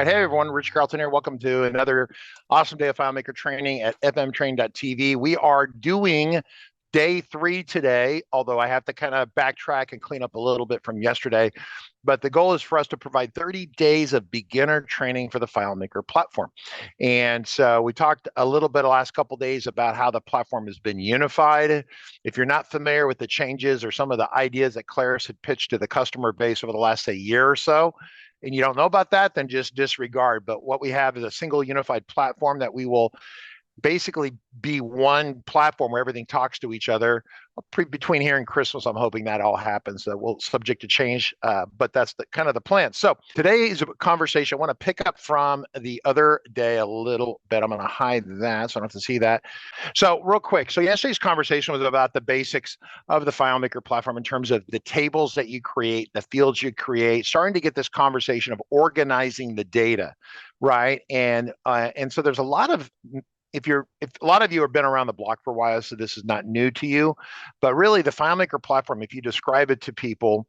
right, hey everyone, Rich Carlton here. Welcome to another awesome day of FileMaker training at fmtrain.tv. We are doing day 3 today, although I have to kind of backtrack and clean up a little bit from yesterday. But the goal is for us to provide 30 days of beginner training for the FileMaker platform. And so we talked a little bit the last couple of days about how the platform has been unified. If you're not familiar with the changes or some of the ideas that Claris had pitched to the customer base over the last, say, year or so, and you don't know about that, then just disregard. But what we have is a single unified platform that we will basically be one platform where everything talks to each other. Between here and Christmas, I'm hoping that all happens. We'll subject to change, but that's kind of the plan. So today's conversation, I want to pick up from the other day a little bit. I'm going to hide that so I don't have to see that. So real quick, so yesterday's conversation was about the basics of the FileMaker platform in terms of the tables that you create, the fields you create, starting to get this conversation of organizing the data, right? And so there's a lot of if a lot of you have been around the block for a while, so this is not new to you, but really the FileMaker platform, if you describe it to people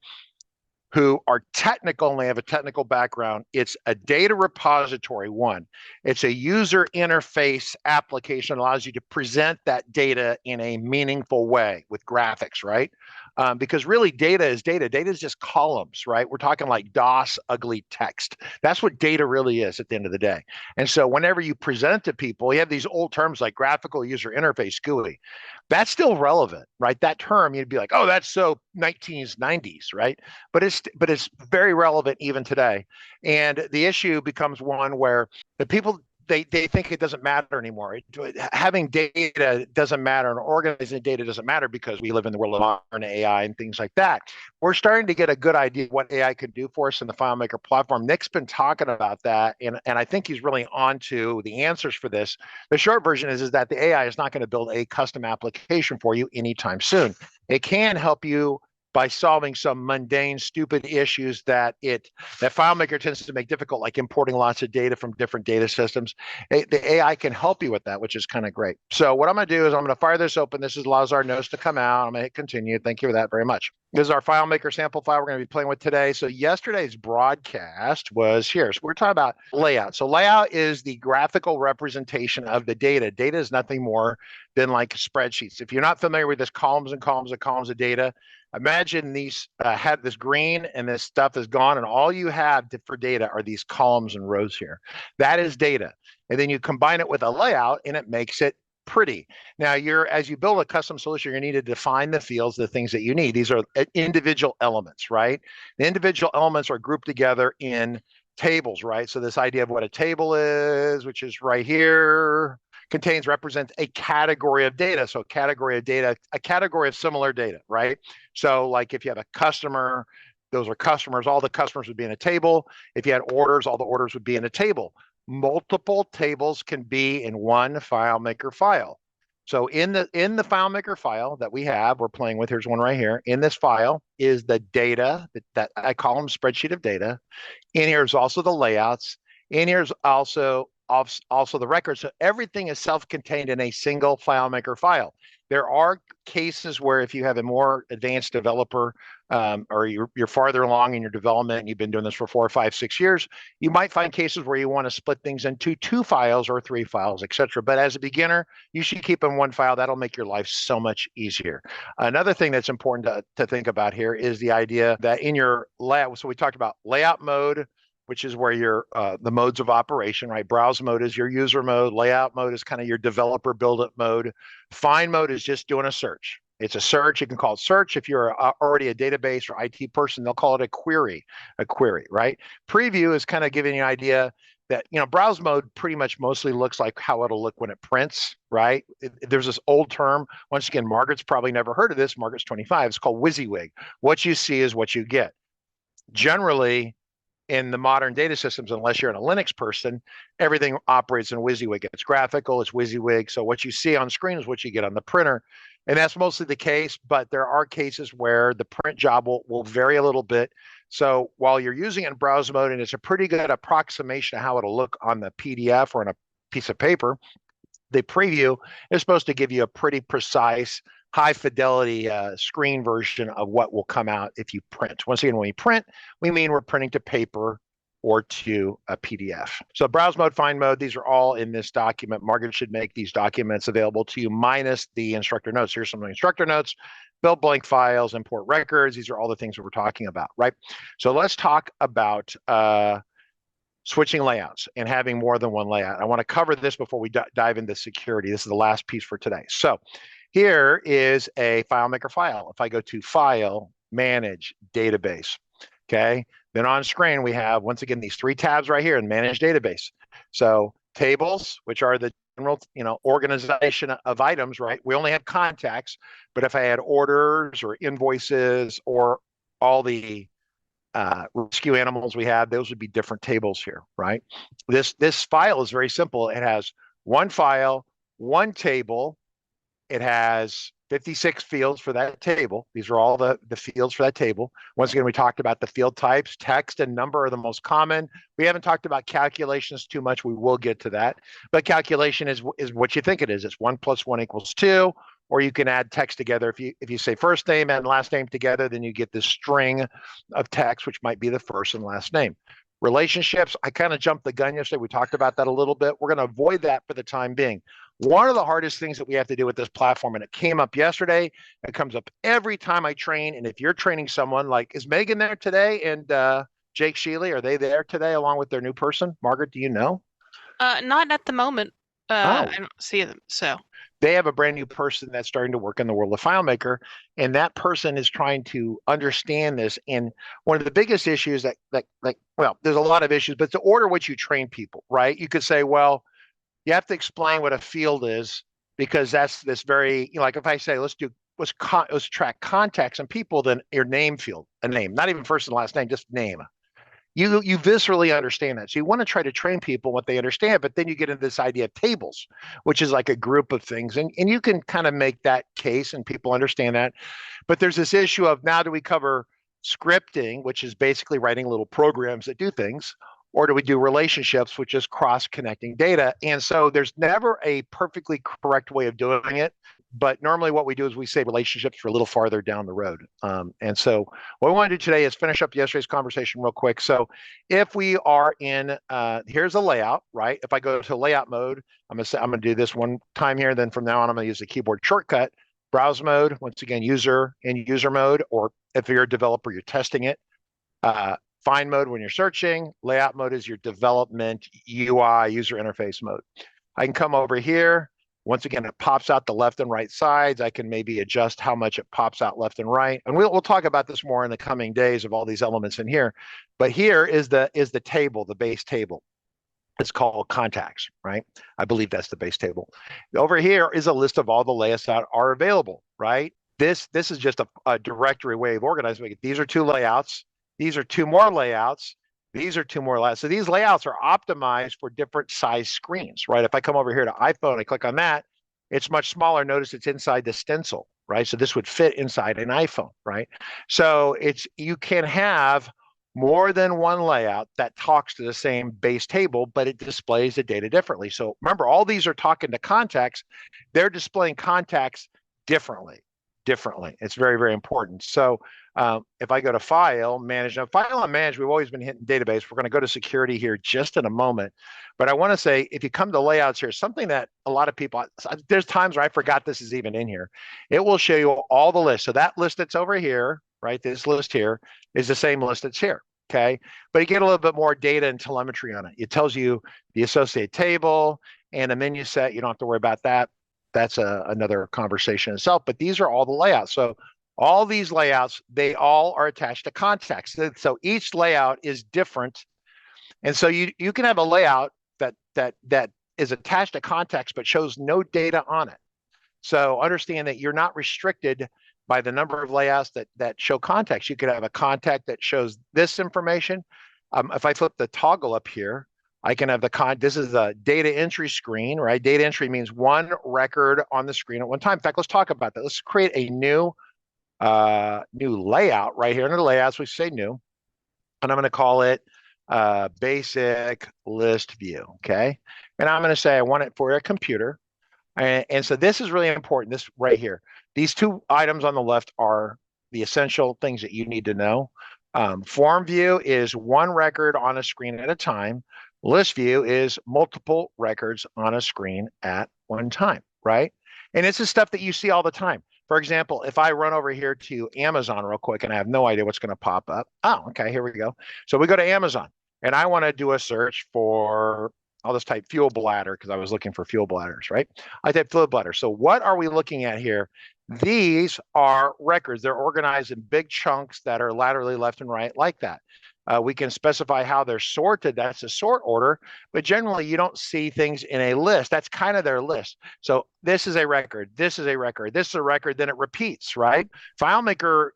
who are technical and they have a technical background, it's a data repository, one. It's a user interface application that allows you to present that data in a meaningful way with graphics, right? Because really data is data. Data is just columns, right? We're talking like DOS ugly text. That's what data really is at the end of the day. And so whenever you present to people, you have these old terms like graphical user interface, GUI. That's still relevant, right? That term, you'd be like, oh, that's so 1990s, right? But it's very relevant even today. And the issue becomes one where the people, they think it doesn't matter anymore. Having data doesn't matter, and organizing data doesn't matter because we live in the world of modern AI and things like that. We're starting to get a good idea of what AI can do for us in the FileMaker platform. Nick's been talking about that, and I think he's really on to the answers for this. The short version is that the AI is not going to build a custom application for you anytime soon. It can help you by solving some mundane, stupid issues that FileMaker tends to make difficult, like importing lots of data from different data systems. The AI can help you with that, which is kind of great. So what I'm going to do is I'm going to fire this open. This allows our notes to come out. I'm going to hit continue. Thank you for that very much. This is our FileMaker sample file we're going to be playing with today. So yesterday's broadcast was here. So we're talking about layout. So layout is the graphical representation of the data. Data is nothing more than like spreadsheets. If you're not familiar with this columns and columns and columns of data, imagine these had this green and this stuff is gone, and all you have for data are these columns and rows here. That is data. And then you combine it with a layout and it makes it pretty. Now, as you build a custom solution, you're going to need to define the fields, the things that you need. These are individual elements, right? The individual elements are grouped together in tables, right? So this idea of what a table is, which is right here, represents a category of data. So a category of similar data, right? So like if you have a customer, those are customers, all the customers would be in a table. If you had orders, all the orders would be in a table. Multiple tables can be in one FileMaker file. So in the FileMaker file that we're playing with, here's one right here. In this file is the data that I call them spreadsheet of data. In here is also the layouts. In here is also the records. So everything is self-contained in a single FileMaker file. There are cases where if you have a more advanced developer or you're farther along in your development and you've been doing this for 4 or 5, 6 years, you might find cases where you want to split things into 2 files or 3 files, etc. But as a beginner, you should keep in one file. That'll make your life so much easier. Another thing that's important to think about here is the idea that in your layout, so we talked about layout mode, which is where your the modes of operation, right? Browse mode is your user mode. Layout mode is kind of your developer build-up mode. Find mode is just doing a search. It's a search. You can call it search. If you're already a database or IT person, they'll call it a query, right? Preview is kind of giving you an idea that, browse mode pretty much mostly looks like how it'll look when it prints, right? There's this old term. Once again, Margaret's probably never heard of this. Margaret's 25. It's called WYSIWYG. What you see is what you get. Generally, in the modern data systems, unless you're a Linux person, everything operates in WYSIWYG. It's graphical, it's WYSIWYG. So what you see on screen is what you get on the printer. And that's mostly the case, but there are cases where the print job will vary a little bit. So while you're using it in browse mode, and it's a pretty good approximation of how it'll look on the PDF or on a piece of paper, the preview is supposed to give you a pretty precise, high fidelity screen version of what will come out if you print. Once again, when we print, we mean we're printing to paper or to a PDF. So browse mode, find mode, these are all in this document. Margaret should make these documents available to you minus the instructor notes. Here's some of the instructor notes, build blank files, import records. These are all the things that we're talking about, right? So let's talk about switching layouts and having more than one layout. I want to cover this before we dive into security. This is the last piece for today. So here is a FileMaker file. If I go to File, Manage, Database, okay? Then on screen, we have, once again, these three tabs right here in Manage Database. So tables, which are the general, organization of items, right? We only have contacts, but if I had orders or invoices or all the rescue animals we have, those would be different tables here, right? This file is very simple. It has one file, one table. It has 56 fields for that table. These are all the fields for that table. Once again, we talked about the field types. Text and number are the most common. We haven't talked about calculations too much. We will get to that. But calculation is what you think it is. It's 1 + 1 = 2. Or you can add text together. If you say first name and last name together, then you get this string of text, which might be the first and last name. Relationships, I kind of jumped the gun yesterday. We talked about that a little bit. We're going to avoid that for the time being. One of the hardest things that we have to do with this platform, and it came up yesterday, it comes up every time I train, and if you're training someone, like, is Megan there today and Jake Sheely, are they there today along with their new person? Margaret, do you know? Not at the moment. I don't see them, so. They have a brand new person that's starting to work in the world of FileMaker, and that person is trying to understand this. And one of the biggest issues well, there's a lot of issues, but to order which you train people, right? You could say, well, you have to explain what a field is because that's this very, like if I say, let's track contacts and people, then your name field, a name, not even first and last name, just name. You viscerally understand that. So you want to try to train people what they understand, but then you get into this idea of tables, which is like a group of things. And you can kind of make that case and people understand that. But there's this issue of now do we cover scripting, which is basically writing little programs that do things, or do we do relationships, which is cross-connecting data? And so there's never a perfectly correct way of doing it. But normally what we do is we say relationships for a little farther down the road. And so what we want to do today is finish up yesterday's conversation real quick. So if we are in, here's a layout, right? If I go to layout mode, I'm going to do this one time here. Then from now on, I'm going to use the keyboard shortcut. Browse mode, once again, user mode, or if you're a developer, you're testing it. Find mode when you're searching. Layout mode is your development UI user interface mode. I can come over here. Once again, it pops out the left and right sides. I can maybe adjust how much it pops out left and right. And we'll talk about this more in the coming days of all these elements in here. But here is the table, the base table. It's called contacts, right? I believe that's the base table. Over here is a list of all the layouts that are available, right? This is just a directory way of organizing. These are two layouts. These are two more layouts. These are two more layouts. So these layouts are optimized for different size screens, right? If I come over here to iPhone, I click on that, it's much smaller. Notice it's inside the stencil, right? So this would fit inside an iPhone, right? So you can have more than one layout that talks to the same base table, but it displays the data differently. So remember, all these are talking to contacts. They're displaying contacts differently. It's very, very important. So if I go to File, Manage, now File and Manage, we've always been hitting database. We're going to go to security here just in a moment. But I want to say, if you come to layouts here, something that a lot of people, there's times where I forgot this is even in here. It will show you all the lists. So that list that's over here, right, this list here is the same list that's here, okay? But you get a little bit more data and telemetry on it. It tells you the associated table and a menu set. You don't have to worry about that. That's another conversation itself, but these are all the layouts. So all these layouts, they all are attached to contacts. So each layout is different. And so you can have a layout that is attached to contacts, but shows no data on it. So understand that you're not restricted by the number of layouts that show contacts. You could have a contact that shows this information. If I flip the toggle up here, I can have this is the data entry screen, right? Data entry means one record on the screen at one time. In fact, let's talk about that. Let's create a new layout right here under the layouts. We say new, and I'm going to call it basic list view, okay? And I'm going to say I want it for a computer. And so this is really important, this right here. These two items on the left are the essential things that you need to know. Form view is one record on a screen at a time. List view is multiple records on a screen at one time, right? And this is stuff that you see all the time. For example, if I run over here to Amazon real quick and I have no idea what's going to pop up. Oh, okay, here we go. So we go to Amazon and I want to do a search for, I'll just type fuel bladder because I was looking for fuel bladders, right? I type fuel bladder. So what are we looking at here? These are records. They're organized in big chunks that are laterally left and right like that. We can specify how they're sorted. That's a sort order, but generally you don't see things in a list. That's kind of their list. So this is a record. This is a record. This is a record. Then it repeats, right? FileMaker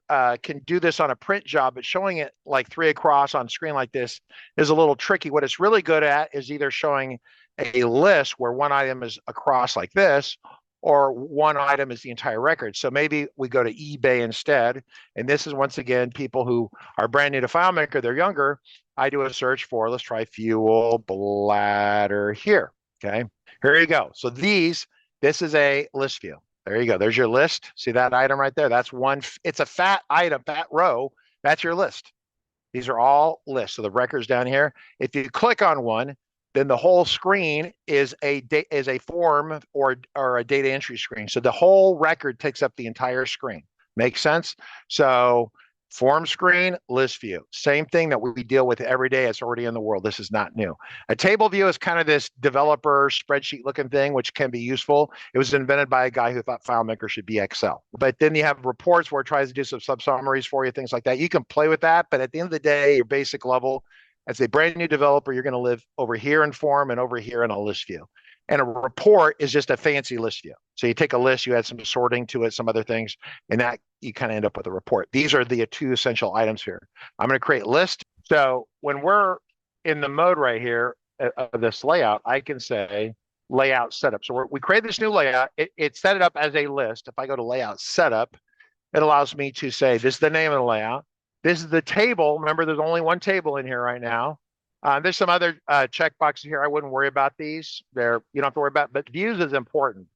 can do this on a print job, but showing it like 3 across on screen like this is a little tricky. What it's really good at is either showing a list where one item is across like this, or one item is the entire record. So maybe we go to eBay instead. And this is, once again, people who are brand new to FileMaker, they're younger. I do a search for, let's try fuel bladder here, okay? Here you go. So this is a list view. There you go. There's your list. See that item right there? That's one. It's a fat item, fat row. That's your list. These are all lists. So the records down here, if you click on one, then the whole screen is a form or a data entry screen. So the whole record takes up the entire screen. Makes sense? So form screen, list view. Same thing that we deal with every day. It's already in the world. This is not new. A table view is kind of this developer spreadsheet looking thing, which can be useful. It was invented by a guy who thought FileMaker should be Excel. But then you have reports where it tries to do some sub-summaries for you, things like that. You can play with that, but at the end of the day, your basic level, as a brand new developer, you're going to live over here in form and over here in a list view. And a report is just a fancy list view. So you take a list, you add some sorting to it, some other things, and that you kind of end up with a report. These are the 2 essential items here. I'm going to create list. So when we're in the mode right here of this layout, I can say layout setup. So we create this new layout. It set it up as a list. If I go to layout setup, it allows me to say, this is the name of the layout. This is the table. Remember, there's only one table in here right now. There's some other checkboxes here. I wouldn't worry about these. You don't have to worry about, but views is important.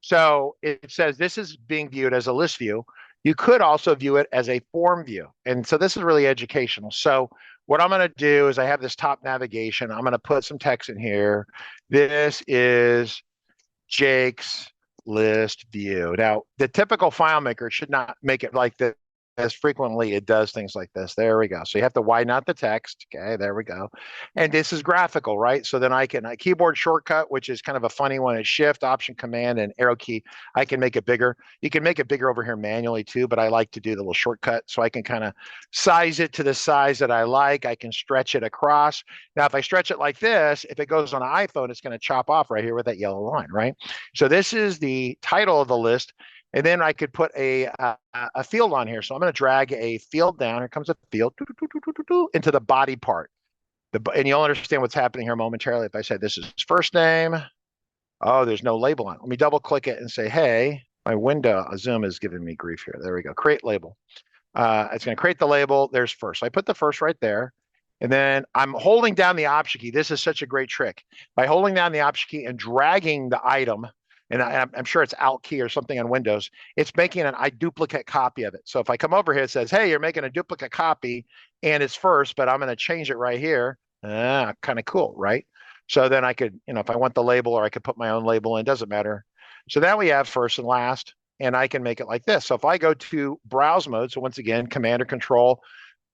So it says this is being viewed as a list view. You could also view it as a form view. And so this is really educational. So what I'm going to do is I have this top navigation. I'm going to put some text in here. This is Jake's list view. Now, the typical FileMaker should not make it like this. As frequently it does things like this. There we go. So you have to widen out the text. Okay, there we go. And this is graphical, right? So then I can a keyboard shortcut, which is kind of a funny one, is Shift, Option, Command, and arrow key. I can make it bigger. You can make it bigger over here manually too, but I like to do the little shortcut so I can kind of size it to the size that I like. I can stretch it across. Now, if I stretch it like this, if it goes on an iPhone, it's going to chop off right here with that yellow line, right? So this is the title of the list. And then I could put a field on here. So I'm going to drag a field down. Here comes a field into the body part. And you'll understand what's happening here momentarily. If I say this is his first name, oh, there's no label on it. Let me double click it and say, hey, my window, Zoom is giving me grief here. There we go. Create label. It's going to create the label. There's first. So I put the first right there. And then I'm holding down the Option key. This is such a great trick. By holding down the Option key and dragging the item, and I'm sure it's Alt key or something on Windows, it's making an duplicate copy of it. So if I come over here, it says, hey, you're making a duplicate copy and it's first, but I'm going to change it right here. Kind of cool, right? So then I could, if I want the label, or I could put my own label in, doesn't matter. So now we have first and last, and I can make it like this. So if I go to browse mode, so once again, Command or Control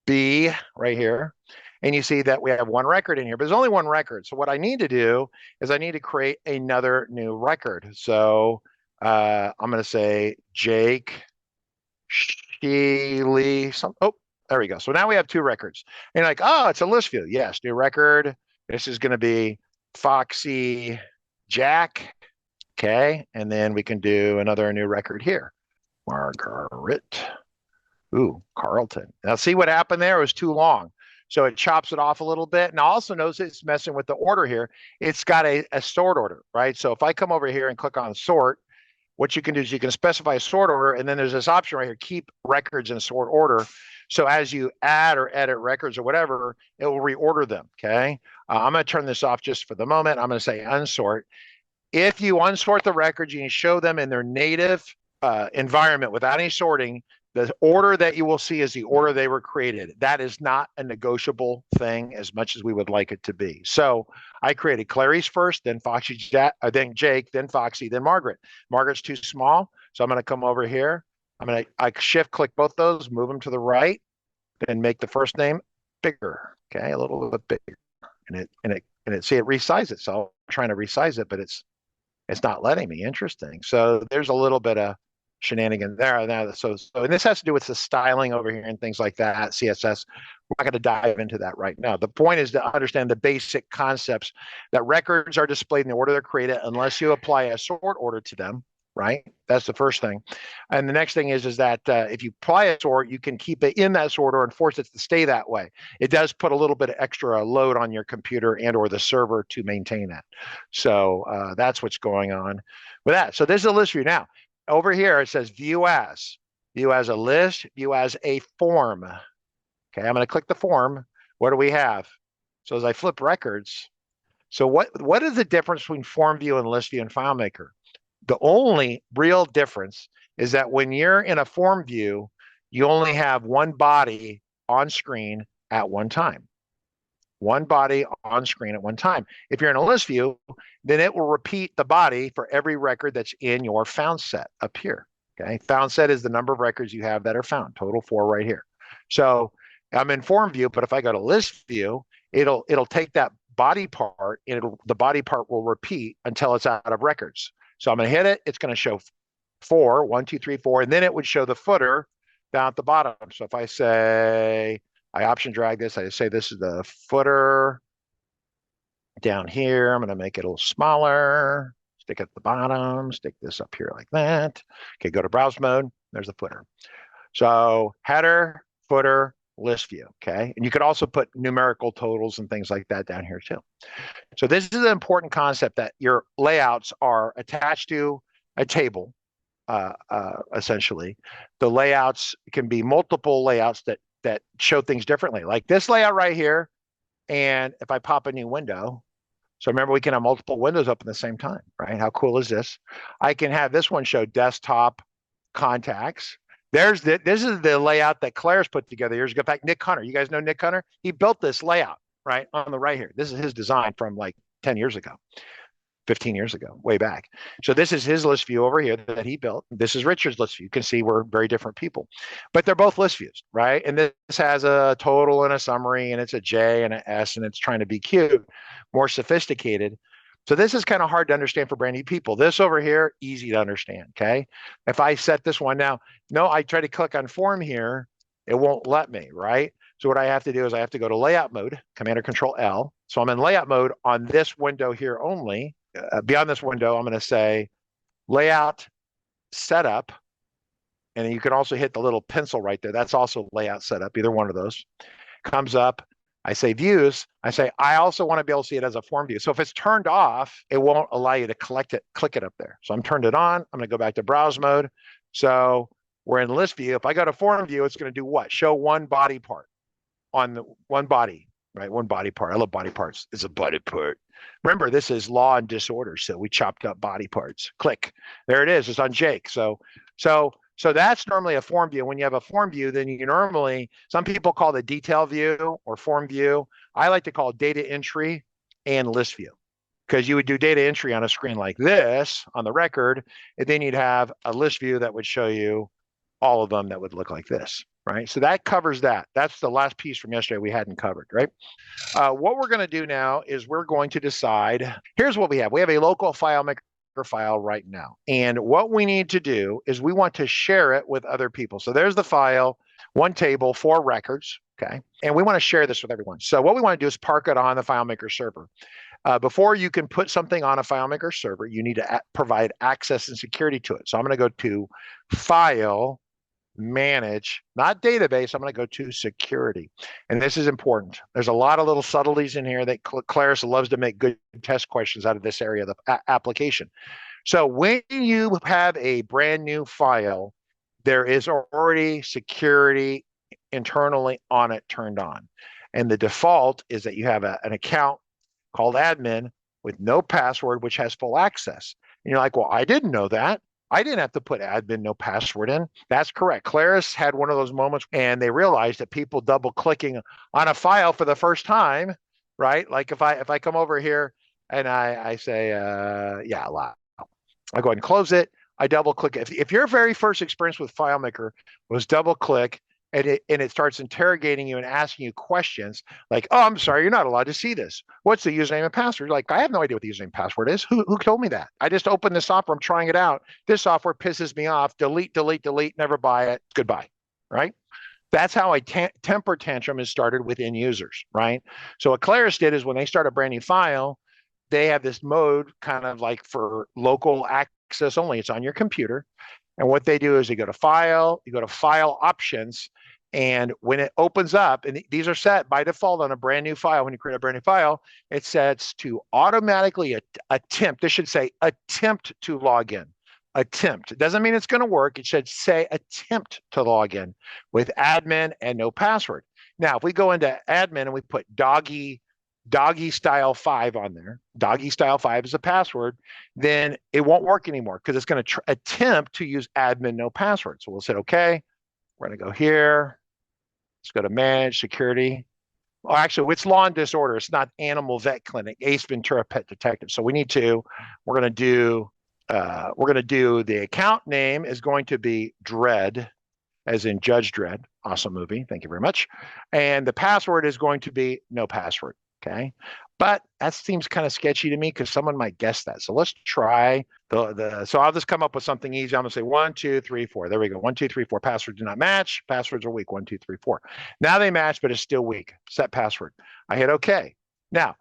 B right here, and you see that we have one record in here, but there's only one record. So what I need to do is I need to create another new record. So I'm going to say Jake Sheely. Oh, there we go. So now we have 2 records. And you're like, oh, it's a list view. Yes, new record. This is going to be Foxy Jack. Okay. And then we can do another new record here. Margaret. Ooh, Carlton. Now see what happened there? It was too long. So it chops it off a little bit. And also notice it's messing with the order here. It's got a sort order, right? So if I come over here and click on sort, what you can do is you can specify a sort order, and then there's this option right here, keep records in sort order. So as you add or edit records or whatever, it will reorder them, okay? I'm going to turn this off just for the moment. I'm going to say unsort. If you unsort the records, you can show them in their native environment without any sorting, The order that you will see is the order they were created. That is not a negotiable thing as much as we would like it to be. So I created Claris first, then then Jake, then Foxy, then Margaret. Margaret's too small, so I'm going to come over here. I shift click both those, move them to the right, then make the first name bigger. Okay, a little bit bigger, and it see it resize it. So I'm trying to resize it, but it's not letting me. Interesting. So there's a little bit of shenanigan there. Now, and this has to do with the styling over here and things like that, CSS. We're not going to dive into that right now. The point is to understand the basic concepts that records are displayed in the order they're created unless you apply a sort order to them, right? That's the first thing. And the next thing is that if you apply a sort, you can keep it in that sort order and force it to stay that way. It does put a little bit of extra load on your computer and or the server to maintain that. So that's what's going on with that. So this is a list view. Now, over here, it says view as a list, view as a form. Okay, I'm going to click the form. What do we have? So as I flip records, so what is the difference between form view and list view in FileMaker? The only real difference is that when you're in a form view, you only have one body on screen at one time. One body on screen at one time. If you're in a list view, then it will repeat the body for every record that's in your found set up here. Okay, found set is the number of records you have that are found, total 4 right here. So I'm in form view, but if I go to list view, it'll take that body part and the body part will repeat until it's out of records. So I'm going to hit it. It's going to show 4, 1, 2, 3, 4, and then it would show the footer down at the bottom. So if I say, I option drag this, I say this is the footer down here. I'm going to make it a little smaller, stick it at the bottom, stick this up here like that. Okay, go to browse mode. There's the footer. So header, footer, list view. Okay, and you could also put numerical totals and things like that down here too. So this is an important concept that your layouts are attached to a table. Essentially, the layouts can be multiple layouts that show things differently, like this layout right here. And if I pop a new window, so remember we can have multiple windows up at the same time, right? How cool is this? I can have this one show desktop contacts. This is the layout that Claris put together years ago. In fact, Nick Hunter, you guys know Nick Hunter? He built this layout right on the right here. This is his design from like 10 years ago. 15 years ago, way back. So this is his list view over here that he built. This is Richard's list view. You can see we're very different people, but they're both list views, right? And this has a total and a summary, and it's a J and an S, and it's trying to be cute, more sophisticated. So this is kind of hard to understand for brand new people. This over here, easy to understand, okay? If I set this one now, no, I try to click on form here, it won't let me, right? So what I have to do is I have to go to layout mode, Command or Control L. So I'm in layout mode on this window here only. Beyond this window, I'm going to say layout setup. And you can also hit the little pencil right there. That's also layout setup, either one of those. Comes up, I say views. I say, I also want to be able to see it as a form view. So if it's turned off, it won't allow you to click it up there. So I'm turned it on. I'm going to go back to browse mode. So we're in list view. If I go to form view, it's going to do what? Show one body part on the one body, right? One body part. I love body parts. It's a body part. Remember, this is law and disorder, so we chopped up body parts. Click. There it is. It's on Jake. So that's normally a form view. When you have a form view, then you normally, some people call it detail view or form view. I like to call it data entry and list view, because you would do data entry on a screen like this on the record, and then you'd have a list view that would show you all of them that would look like this, right? So that covers that. That's the last piece from yesterday we hadn't covered, right? What we're going to do now is we're going to decide, here's what we have. We have a local FileMaker file right now. And what we need to do is we want to share it with other people. So there's the file, one table, 4 records, okay? And we want to share this with everyone. So what we want to do is park it on the FileMaker server. Before you can put something on a FileMaker server, you need to provide access and security to it. So I'm going to go to File, Manage, not database. I'm going to go to security. And this is important. There's a lot of little subtleties in here that Claris loves to make good test questions out of this area of the application. So when you have a brand new file, there is already security internally on it turned on. And the default is that you have an account called admin with no password, which has full access. And you're like, well, I didn't know that. I didn't have to put admin no password in. That's correct. Claris had one of those moments and they realized that people double clicking on a file for the first time, right? Like if I come over here and I say, yeah, allow. I go ahead and close it. I double click. If your very first experience with FileMaker was double click and it starts interrogating you and asking you questions like, oh, I'm sorry, you're not allowed to see this. What's the username and password? Like, I have no idea what the username and password is. Who told me that? I just opened this software. I'm trying it out. This software pisses me off. Delete, delete, delete. Never buy it. Goodbye. Right? That's how a temper tantrum is started with end users, right? So what Claris did is when they start a brand new file, they have this mode kind of like for local access only. It's on your computer. And what they do is you go to File, you go to File Options, and when it opens up, and these are set by default on a brand new file, when you create a brand new file, it sets to automatically attempt. This should say attempt to log in. Attempt. It doesn't mean it's going to work. It should say attempt to log in with admin and no password. Now, if we go into admin and we put doggy style 5 on there, doggy style 5 is a password, then it won't work anymore because it's going to attempt to use admin no password. So we'll say, okay, we're going to go here. Let's go to manage security. Well, actually, it's law and disorder. It's not animal vet clinic, Ace Ventura Pet Detective. So we're going to do the account name is going to be Dredd, as in Judge Dredd. Awesome movie. Thank you very much. And the password is going to be no password. Okay. But that seems kind of sketchy to me because someone might guess that. So let's try so I'll just come up with something easy. I'm gonna say 1, 2, 3, 4. There we go. 1, 2, 3, 4. Passwords do not match. Passwords are weak. 1, 2, 3, 4. Now they match, but it's still weak. Set password. I hit OK. Now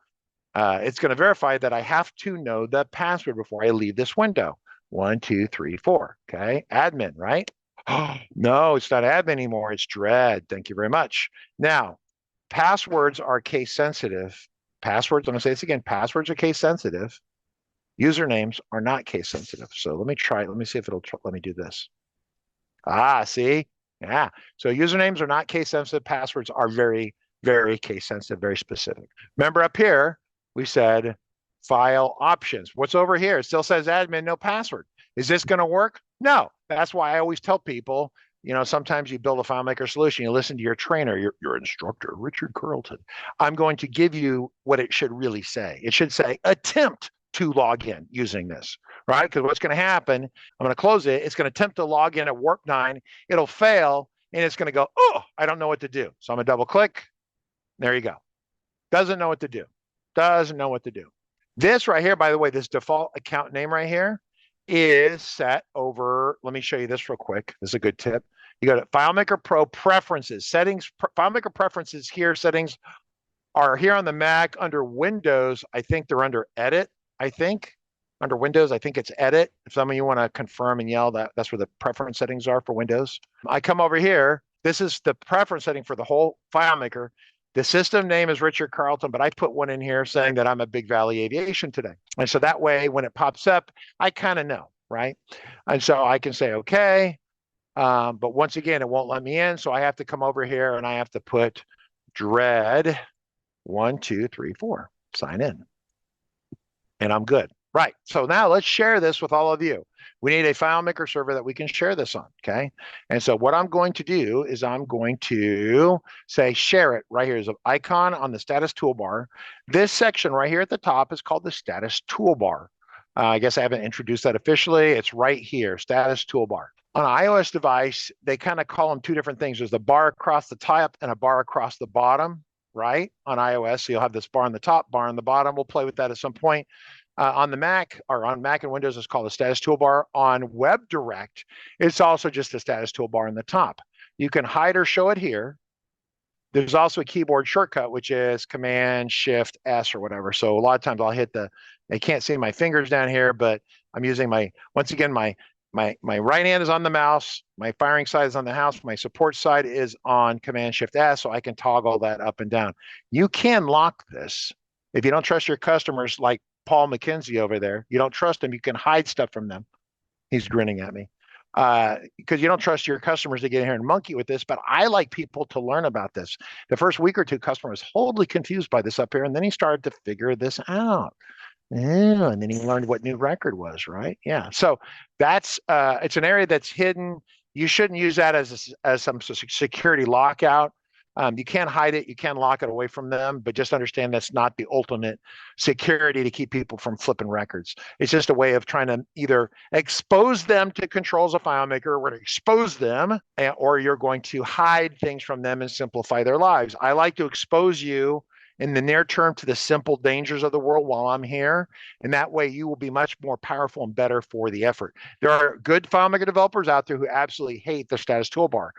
it's going to verify that I have to know the password before I leave this window. 1, 2, 3, 4. Okay. Admin, right? No, it's not admin anymore. It's Dredd. Thank you very much. Now, passwords are case sensitive. Passwords, I'm going to say this again, passwords are case sensitive. Usernames are not case sensitive. So let me try it. Let me see if it'll let me do this. See? Yeah. So usernames are not case sensitive. Passwords are very, very case sensitive, very specific. Remember up here, we said file options. What's over here? It still says admin, no password. Is this going to work? No. That's why I always tell people, sometimes you build a FileMaker solution, you listen to your trainer, your instructor, Richard Carlton. I'm going to give you what it should really say. It should say attempt to log in using this, right? Because what's going to happen, I'm going to close it. It's going to attempt to log in at warp 9. It'll fail, and it's going to go, oh, I don't know what to do. So I'm going to double click. There you go. Doesn't know what to do. Doesn't know what to do. This right here, by the way, this default account name right here is set over, let me show you this real quick. This is a good tip. You go to FileMaker Pro Preferences, Settings, FileMaker Preferences here, settings are here on the Mac under Windows. I think they're under Edit, Under Windows, I think it's Edit. If some of you want to confirm and yell, that's where the preference settings are for Windows. I come over here. This is the preference setting for the whole FileMaker. The system name is Richard Carlton, but I put one in here saying that I'm a Big Valley Aviation today. And so that way, when it pops up, I kind of know, right? And so I can say, okay. But once again, it won't let me in. So I have to come over here and I have to put Dredd 1, 2, 3, 4, sign in. And I'm good. Right. So now let's share this with all of you. We need a FileMaker server that we can share this on. Okay. And so what I'm going to do is I'm going to say share it right here. There's an icon on the status toolbar. This section right here at the top is called the status toolbar. I guess I haven't introduced that officially. It's right here, status toolbar. On an iOS device, they kind of call them two different things. There's the bar across the top and a bar across the bottom, right? On iOS, so you'll have this bar on the top, bar on the bottom. We'll play with that at some point. On the Mac, or on Mac and Windows, it's called the status toolbar. On WebDirect, it's also just the status toolbar on the top. You can hide or show it here. There's also a keyboard shortcut, which is Command-Shift-S or whatever. So a lot of times I'll hit they can't see my fingers down here, but I'm using once again, my right hand is on the mouse, my firing side is on the mouse, my support side is on Command-Shift-S, so I can toggle that up and down. You can lock this. If you don't trust your customers, like Paul McKenzie over there, you don't trust them, you can hide stuff from them. He's grinning at me. Because you don't trust your customers to get in here and monkey with this, but I like people to learn about this. The first week or two, customer was wholly confused by this up here, and then he started to figure this out. Yeah, and then he learned what new record was, right? Yeah. So that's it's an area that's hidden. You shouldn't use that as some security lockout. You can't hide it. You can't lock it away from them, but just understand that's not the ultimate security to keep people from flipping records. It's just a way of trying to either expose them to controls of FileMaker, or to expose them, or you're going to hide things from them and simplify their lives. I like to expose you in the near term to the simple dangers of the world while I'm here. And that way you will be much more powerful and better for the effort. There are good FileMaker developers out there who absolutely hate the status toolbar.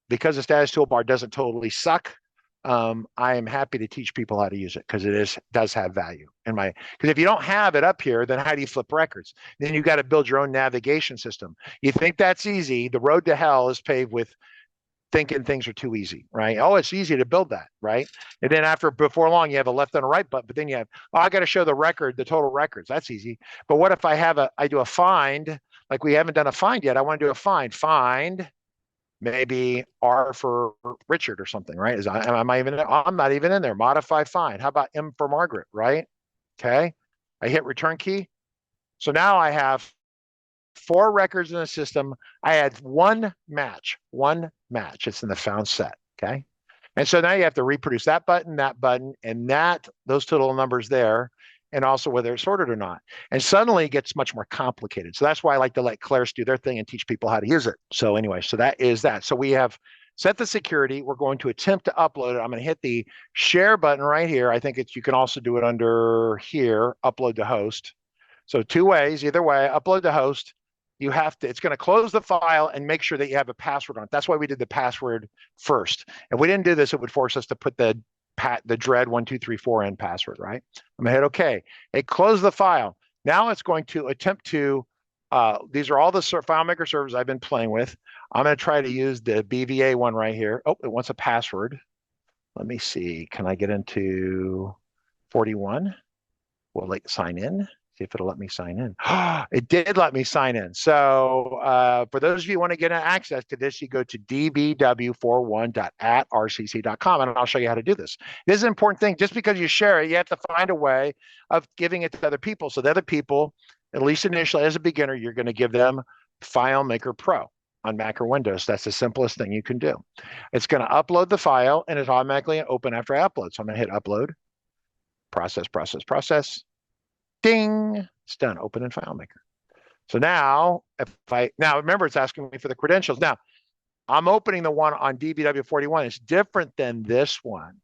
Because the status toolbar doesn't totally suck, I am happy to teach people how to use it because does have value in my, because if you don't have it up here, then how do you flip records? Then you got to build your own navigation system. You think that's easy. The road to hell is paved with thinking things are too easy, right? Oh, it's easy to build that, right? And then before long, you have a left and a right button, but then you have, oh, I got to show the record, the total records. That's easy. But what if I do a find, like we haven't done a find yet. I want to do a find, maybe R for Richard or something, right? Am I even, I'm not even in there. Modify find. How about M for Margaret, right? Okay. I hit return key. So now I have 4 records in the system. I had one match. It's in the found set. Okay. And so now you have to reproduce that button, and those total numbers there, and also whether it's sorted or not. And suddenly it gets much more complicated. So that's why I like to let Claris do their thing and teach people how to use it. So anyway, so that is that. So we have set the security. We're going to attempt to upload it. I'm going to hit the share button right here. I think you can also do it under here, upload to host. So 2 ways, either way, upload to host. It's going to close the file and make sure that you have a password on it. That's why we did the password first. If we didn't do this, it would force us to put the dread 1234 password, right? I'm gonna hit OK. It closed the file. Now it's going to attempt to, these are all the FileMaker servers I've been playing with. I'm gonna try to use the BVA one right here. Oh, it wants a password. Let me see, can I get into 41? Will it sign in? See if it'll let me sign in. It did let me sign in. So for those of you who want to get access to this, you go to dbw41.rcc.com, and I'll show you how to do this. This is an important thing. Just because you share it, you have to find a way of giving it to other people. So the other people, at least initially as a beginner, you're going to give them FileMaker Pro on Mac or Windows. That's the simplest thing you can do. It's going to upload the file, and it's automatically open after I upload. So I'm going to hit upload, process. Ding, it's done, open in FileMaker. So now, remember it's asking me for the credentials. Now, I'm opening the one on DBW41. It's different than this one.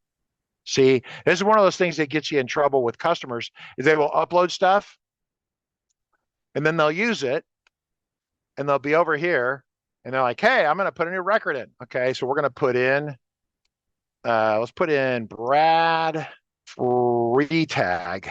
See, this is one of those things that gets you in trouble with customers, is they will upload stuff, and then they'll use it, and they'll be over here, and they're like, hey, I'm going to put a new record in. Okay, so we're going to put in, let's put in Brad Freetag.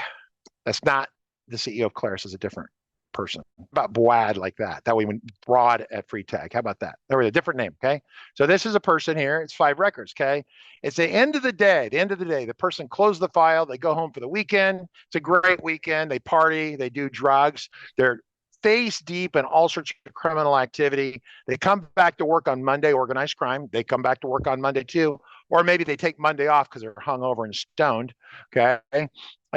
That's not the CEO of Claris, is a different person. About Boad like that. That way, when Broad at Freetag. How about that? There was a different name. Okay. So this is a person here. It's 5 records. Okay. It's the end of the day. The person closed the file. They go home for the weekend. It's a great weekend. They party. They do drugs. They're face deep in all sorts of criminal activity. They come back to work on Monday, organized crime. They come back to work on Monday too. Or maybe they take Monday off because they're hungover and stoned. Okay. And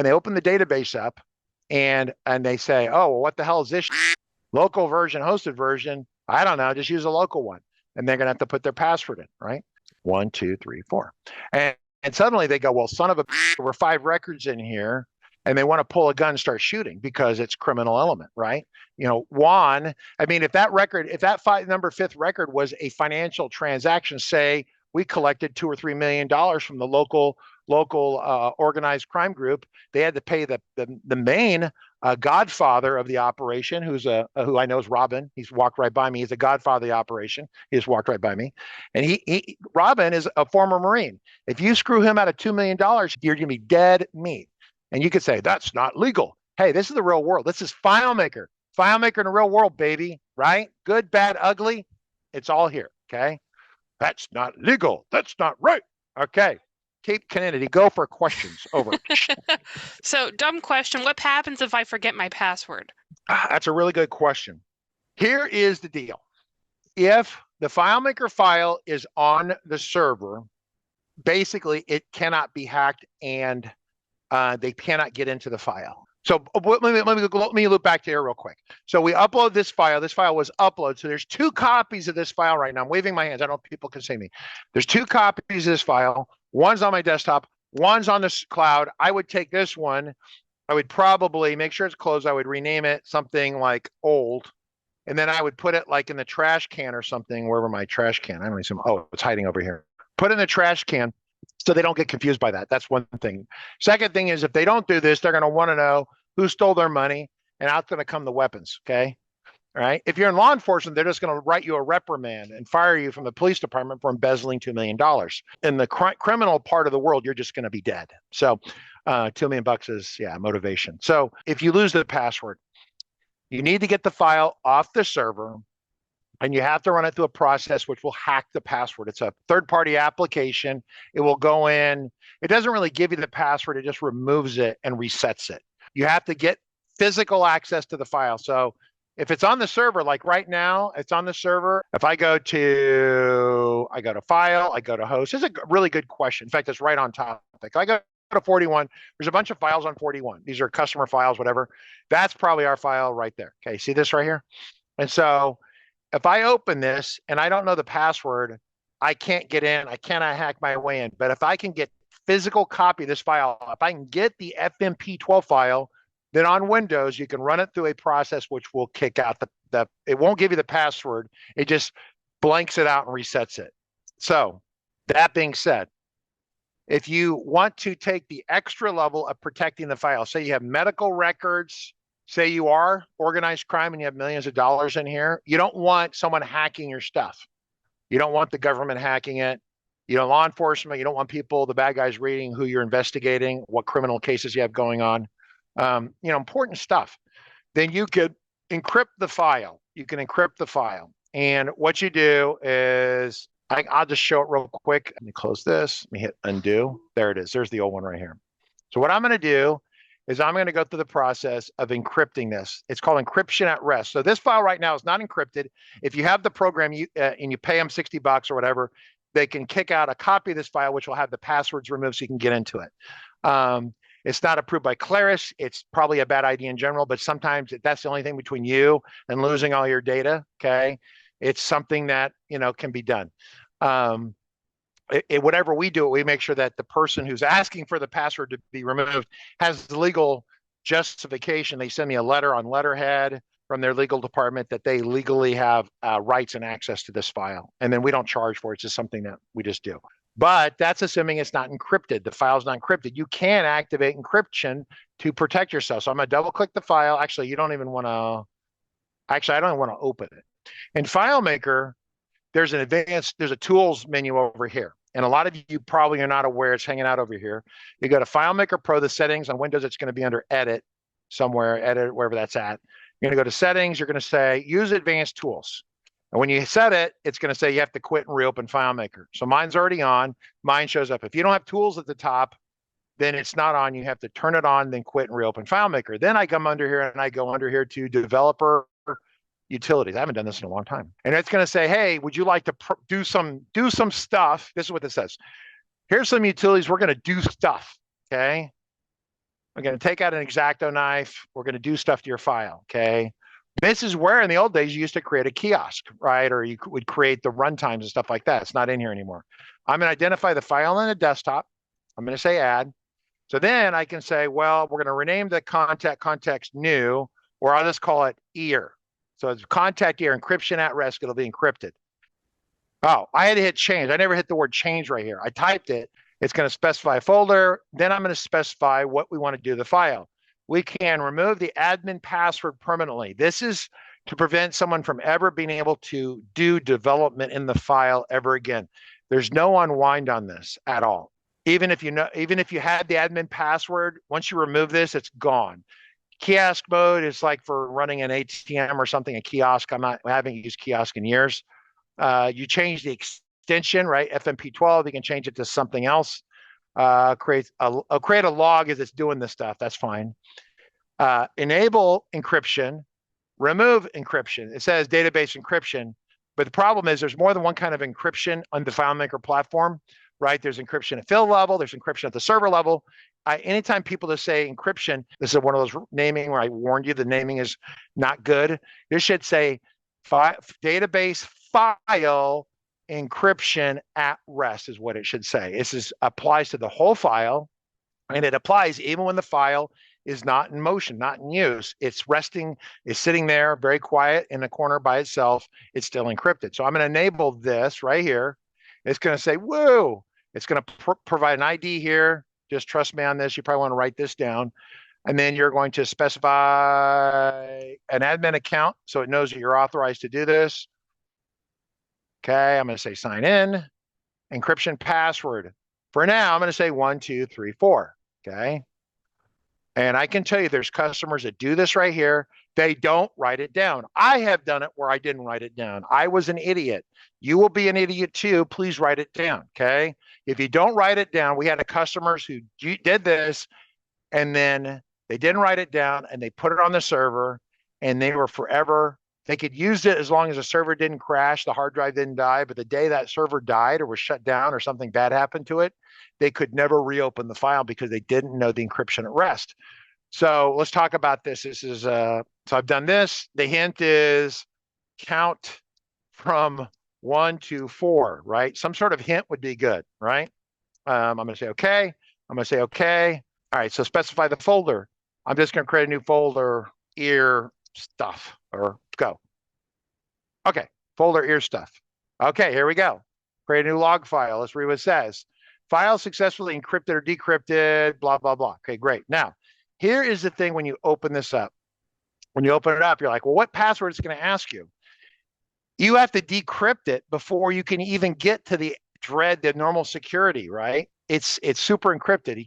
they open the database up, and they say, oh, well, what the hell is this? Local version, hosted version? I don't know, just use a local one. And they're going to have to put their password in, right? 1, 2, 3, 4. And suddenly they go, well, son of a, there were 5 records in here, and they want to pull a gun and start shooting because it's criminal element, right? You know, Juan, I mean, if that number 5th record was a financial transaction, say we collected $2 or $3 million from the local organized crime group, they had to pay the main godfather of the operation, who I know is Robin. He's walked right by me. He's the godfather of the operation. He just walked right by me. And Robin is a former Marine. If you screw him out of $2 million, you're going to be dead meat. And you could say, that's not legal. Hey, this is the real world. This is FileMaker. FileMaker in the real world, baby, right? Good, bad, ugly. It's all here, okay? That's not legal. That's not right. Okay. Kate Kennedy, go for questions. Over. So, dumb question. What happens if I forget my password? That's a really good question. Here is the deal. If the FileMaker file is on the server, basically it cannot be hacked and they cannot get into the file. So let me loop back to here real quick. So we upload this file. This file was uploaded. So there's 2 copies of this file right now. I'm waving my hands. I don't know if people can see me. There's 2 copies of this file. One's on my desktop. One's on the cloud. I would take this one. I would probably make sure it's closed. I would rename it something like old. And then I would put it like in the trash can or something, wherever my trash can. I don't know. Oh, it's hiding over here. Put it in the trash can so they don't get confused by that. That's one thing. Second thing is if they don't do this, they're going to want to know who stole their money, and out's going to come the weapons, okay? All right. If you're in law enforcement, they're just going to write you a reprimand and fire you from the police department for embezzling $2 million. In the criminal part of the world, you're just going to be dead. So $2 million is, motivation. So if you lose the password, you need to get the file off the server, and you have to run it through a process which will hack the password. It's a third-party application. It will go in. It doesn't really give you the password. It just removes it and resets it. You have to get physical access to the file. So if it's on the server, like right now, it's on the server. If I go to file, I go to host. This is a really good question. In fact, it's right on topic. I go to 41. There's a bunch of files on 41. These are customer files, whatever. That's probably our file right there. Okay, see this right here? And so if I open this and I don't know the password, I can't get in. I cannot hack my way in. But if I can get physical copy of this file, if I can get the FMP12 file, then on Windows, you can run it through a process which will kick out it won't give you the password. It just blanks it out and resets it. So that being said, if you want to take the extra level of protecting the file, say you have medical records, say you are organized crime and you have millions of dollars in here, you don't want someone hacking your stuff. You don't want the government hacking it. Law enforcement, you don't want people, the bad guys, reading who you're investigating, what criminal cases you have going on, important stuff. Then you could encrypt the file. You can encrypt the file. And what you do is, I'll just show it real quick. Let me close this. Let me hit undo. There it is. There's the old one right here. So what I'm going to do is I'm going to go through the process of encrypting this. It's called encryption at rest. So this file right now is not encrypted. If you have the program and you pay them $60 or whatever, they can kick out a copy of this file, which will have the passwords removed so you can get into it. It's not approved by Claris. It's probably a bad idea in general, but sometimes that's the only thing between you and losing all your data, okay? It's something that, can be done. Whatever we do, we make sure that the person who's asking for the password to be removed has the legal justification. They send me a letter on letterhead from their legal department that they legally have rights and access to this file. And then we don't charge for it. It's just something that we just do. But that's assuming it's not encrypted. The file's not encrypted. You can activate encryption to protect yourself. So I'm going to double click the file. Actually, I don't even want to open it. In FileMaker, there's a tools menu over here. And a lot of you probably are not aware it's hanging out over here. You go to FileMaker Pro, the settings on Windows, it's going to be under edit somewhere, edit, wherever that's at. You're going to go to settings. You're going to say use advanced tools. And when you set it, it's going to say you have to quit and reopen FileMaker. So mine's already on. Mine shows up. If you don't have tools at the top, then it's not on. You have to turn it on, then quit and reopen FileMaker. Then I come under here and I go under here to developer utilities. I haven't done this in a long time. And it's going to say, hey, would you like to do some stuff? This is what it says. Here's some utilities. We're going to do stuff. Okay. I'm going to take out an X-Acto knife. We're going to do stuff to your file. Okay. This is where in the old days you used to create a kiosk, right? Or you would create the runtimes and stuff like that. It's not in here anymore. I'm going to identify the file on the desktop. I'm going to say add. So then I can say, well, we're going to rename the context new, or I'll just call it ear. So it's contact ear, encryption at rest. It'll be encrypted. Oh, I had to hit change. I never hit the word change right here. I typed it. It's going to specify a folder. Then I'm going to specify what we want to do to the file. We can remove the admin password permanently. This is to prevent someone from ever being able to do development in the file ever again. There's no unwind on this at all. Even if you had the admin password, once you remove this, it's gone. Kiosk mode is like for running an ATM or something, a kiosk. I haven't used kiosk in years. You change the extension, right? FMP12, you can change it to something else. Create a log as it's doing this stuff. That's fine. Enable encryption, remove encryption. It says database encryption, but the problem is there's more than one kind of encryption on the FileMaker platform, right? There's encryption at field level, there's encryption at the server level, anytime people just say encryption, this is one of those naming where I warned you the naming is not good. This should say database file encryption at rest is what it should say. This applies to the whole file, and it applies even when the file is not in motion, not in use. It's resting, it's sitting there very quiet in a corner by itself. It's still encrypted. So I'm going to enable this right here. It's going to say, whoa, it's going to provide an ID here. Just trust me on this. You probably want to write this down. And then you're going to specify an admin account so it knows that you're authorized to do this. Okay, I'm going to say sign in, encryption password. For now, I'm going to say 1, 2, 3, 4. Okay. And I can tell you there's customers that do this right here. They don't write it down. I have done it where I didn't write it down. I was an idiot. You will be an idiot too. Please write it down. Okay. If you don't write it down, we had customers who did this and then they didn't write it down and they put it on the server and they were forever. They could use it as long as the server didn't crash, the hard drive didn't die, but the day that server died or was shut down or something bad happened to it, they could never reopen the file because they didn't know the encryption at rest. So let's talk about this. This is, so I've done this. The hint is count from 1 to 4, right? Some sort of hint would be good, right? I'm going to say, okay. I'm going to say, okay. All right, so specify the folder. I'm just going to create a new folder, ear stuff, or go. Okay, folder ear stuff. Okay, here we go. Create a new log file. Let's read what it says. File successfully encrypted or decrypted, blah, blah, blah. Okay, great. Now, here is the thing when you open this up. When you open it up, you're like, well, what password is it going to ask you? You have to decrypt it before you can even get to the normal security, right? It's super encrypted.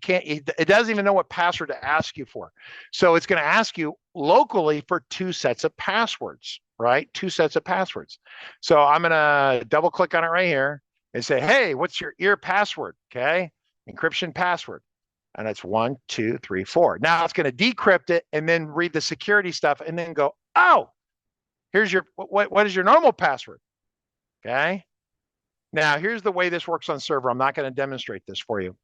It doesn't even know what password to ask you for. So it's going to ask you locally for 2 sets of passwords, right? 2 sets of passwords. So I'm going to double click on it right here and say, hey, what's your ear password? Okay. Encryption password. And it's 1, 2, 3, 4. Now it's going to decrypt it and then read the security stuff and then go, oh, here's your, what is your normal password? Okay. Now, here's the way this works on server. I'm not going to demonstrate this for you.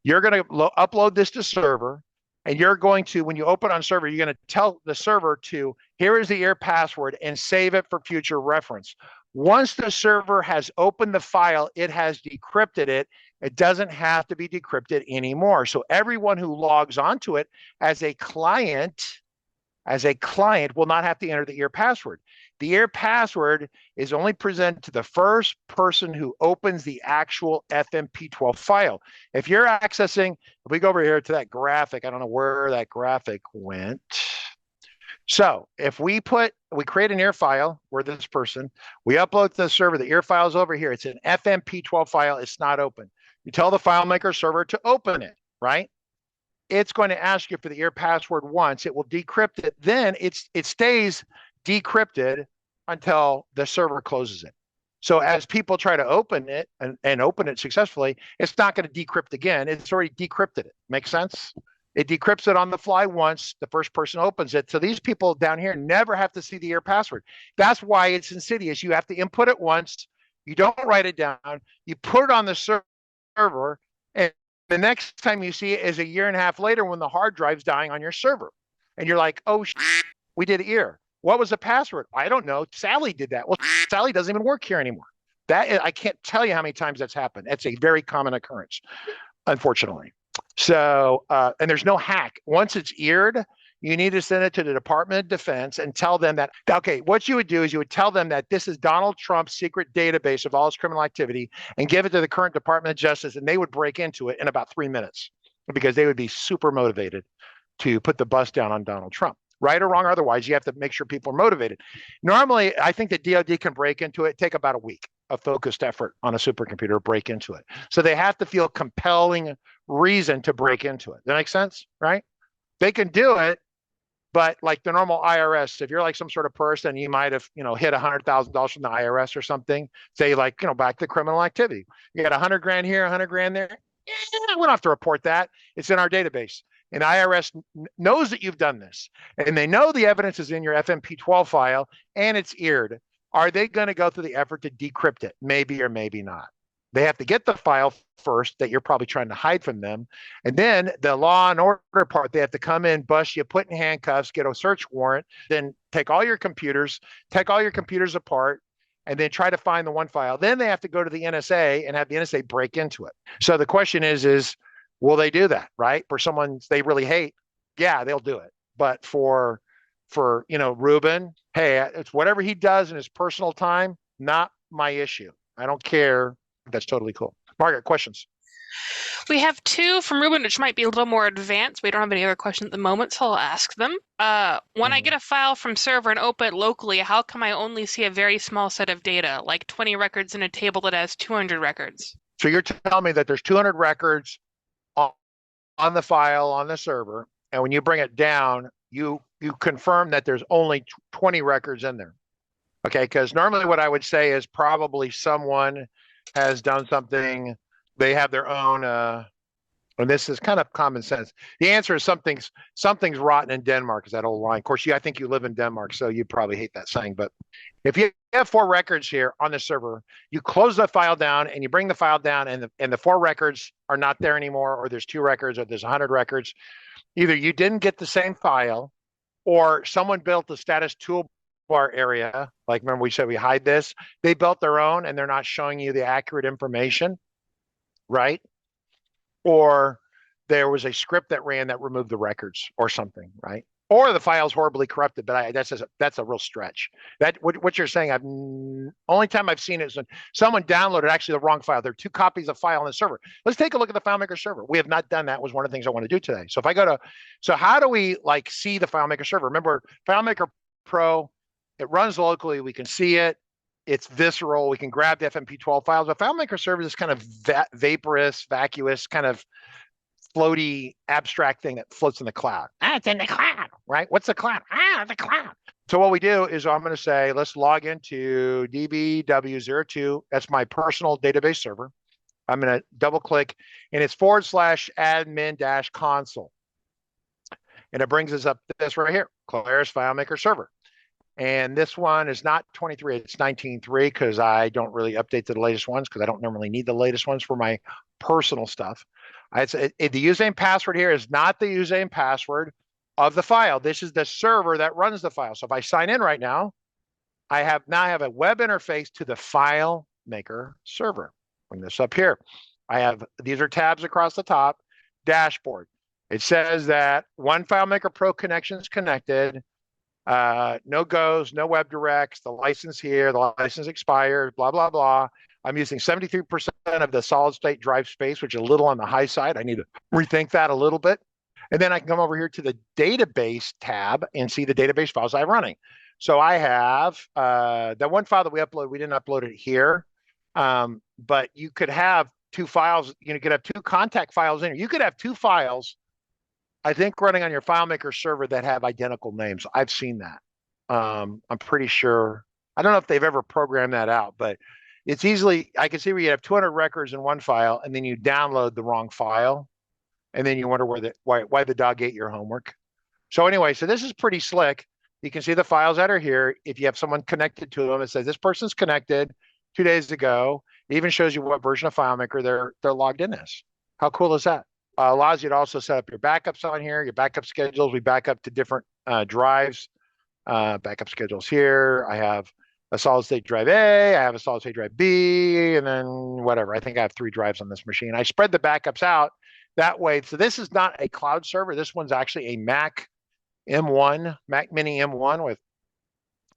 You're going to upload this to server, and you're going to, when you open on server, you're going to tell the server to, here is the ear password, and save it for future reference. Once the server has opened the file, it has decrypted it. It doesn't have to be decrypted anymore. So everyone who logs onto it as a client will not have to enter the ear password. The ear password is only presented to the first person who opens the actual FMP12 file. If you're accessing, if we go over here to that graphic, I don't know where that graphic went. So if we create an ear file, we're this person, we upload to the server, the ear file is over here. It's an FMP12 file, it's not open. You tell the FileMaker server to open it, right? It's going to ask you for the ear password once, it will decrypt it, then it stays decrypted until the server closes it. So as people try to open it and open it successfully, it's not going to decrypt again. It's already decrypted it. Make sense? It decrypts it on the fly once the first person opens it. So these people down here never have to see the ear password. That's why it's insidious. You have to input it once. You don't write it down. You put it on the server, and the next time you see it is a year and a half later when the hard drive's dying on your server. And you're like, oh, we did ear. What was the password? I don't know. Sally did that. Well, Sally doesn't even work here anymore. I can't tell you how many times that's happened. It's a very common occurrence, unfortunately. So, and there's no hack. Once it's eared, you need to send it to the Department of Defense and tell them that, okay, what you would do is you would tell them that this is Donald Trump's secret database of all his criminal activity and give it to the current Department of Justice, and they would break into it in about 3 minutes because they would be super motivated to put the bust down on Donald Trump. Right or wrong, otherwise, you have to make sure people are motivated. Normally, I think the DoD can break into it, take about a week of focused effort on a supercomputer to break into it. So they have to feel compelling reason to break into it. Does that make sense, right? They can do it, but like the normal IRS, if you're like some sort of person, you might have, hit $100,000 from the IRS or something, say like, back to criminal activity. You got 100 grand here, 100 grand there. We don't have to report that. It's in our database. And IRS knows that you've done this, and they know the evidence is in your FMP12 file and it's eared. Are they going to go through the effort to decrypt it? Maybe or maybe not. They have to get the file first that you're probably trying to hide from them. And then the law and order part, they have to come in, bust you, put in handcuffs, get a search warrant, then take all your computers apart, and then try to find the one file. Then they have to go to the NSA and have the NSA break into it. So the question is will they do that, right? For someone they really hate, yeah, they'll do it. But for Ruben, hey, it's whatever he does in his personal time, not my issue. I don't care. That's totally cool. Margaret, questions? We have two from Ruben, which might be a little more advanced. We don't have any other questions at the moment, so I'll ask them. When I get a file from server and open it locally, how come I only see a very small set of data, like 20 records in a table that has 200 records? So you're telling me that there's 200 records on the file on the server, and when you bring it down, you confirm that there's only 20 records in there. Okay, because normally what I would say is probably someone has done something, they have their own, and this is kind of common sense. The answer is something's rotten in Denmark, is that old line. Of course, I think you live in Denmark, so you probably hate that saying. But if you have 4 records here on the server, you close the file down and you bring the file down, and the 4 records are not there anymore, or there's 2 records, or there's 100 records. Either you didn't get the same file, or someone built the status toolbar area. Like, remember we said we hide this? They built their own and they're not showing you the accurate information, right? Or there was a script that ran that removed the records or something, right? Or the file's horribly corrupted, but that's a real stretch. That what you're saying, only time I've seen it is when someone downloaded actually the wrong file. There are 2 copies of file on the server. Let's take a look at the FileMaker server. We have not done that. Was one of the things I want to do today. So if I go to, so how do we see the FileMaker server? Remember, FileMaker Pro, it runs locally. We can see it. It's visceral. We can grab the FMP12 files. But FileMaker server is kind of vaporous, vacuous, kind of floaty, abstract thing that floats in the cloud. It's in the cloud, right? What's the cloud? The cloud. So what we do is I'm going to say, let's log into DBW02. That's my personal database server. I'm going to double click, and it's /admin-console. And it brings us up to this right here, Claris FileMaker Server. And this one is not 23, it's 19.3, because I don't really update to the latest ones, because I don't normally need the latest ones for my personal stuff. The username password here is not the username password of the file. This is the server that runs the file. So if I sign in right now, I have a web interface to the FileMaker server. Bring this up here. These are tabs across the top. Dashboard. It says that one FileMaker Pro connection is connected. No goes, no web directs, the license here, the license expired, blah, blah, blah. I'm using 73% of the solid state drive space, which is a little on the high side. I need to rethink that a little bit. And then I can come over here to the database tab and see the database files I'm running. So I have that one file that we uploaded. We didn't upload it here, but you could have 2 files. You could have 2 contact files in here. You could have 2 files, I think, running on your FileMaker server that have identical names. I've seen that. I'm pretty sure. I don't know if they've ever programmed that out, but it's easily, I can see where you have 200 records in one file, and then you download the wrong file, and then you wonder why the dog ate your homework. So anyway, so this is pretty slick. You can see the files that are here. If you have someone connected to them, it says this person's connected 2 days ago. It even shows you what version of FileMaker they're logged in as. How cool is that? Allows you to also set up your backups on here, your backup schedules. We back up to different drives. Backup schedules here. I have a solid state drive A, I have a solid state drive B, and then whatever. I think I have 3 drives on this machine. I spread the backups out that way. So this is not a cloud server. This one's actually a Mac M1, Mac Mini M1 with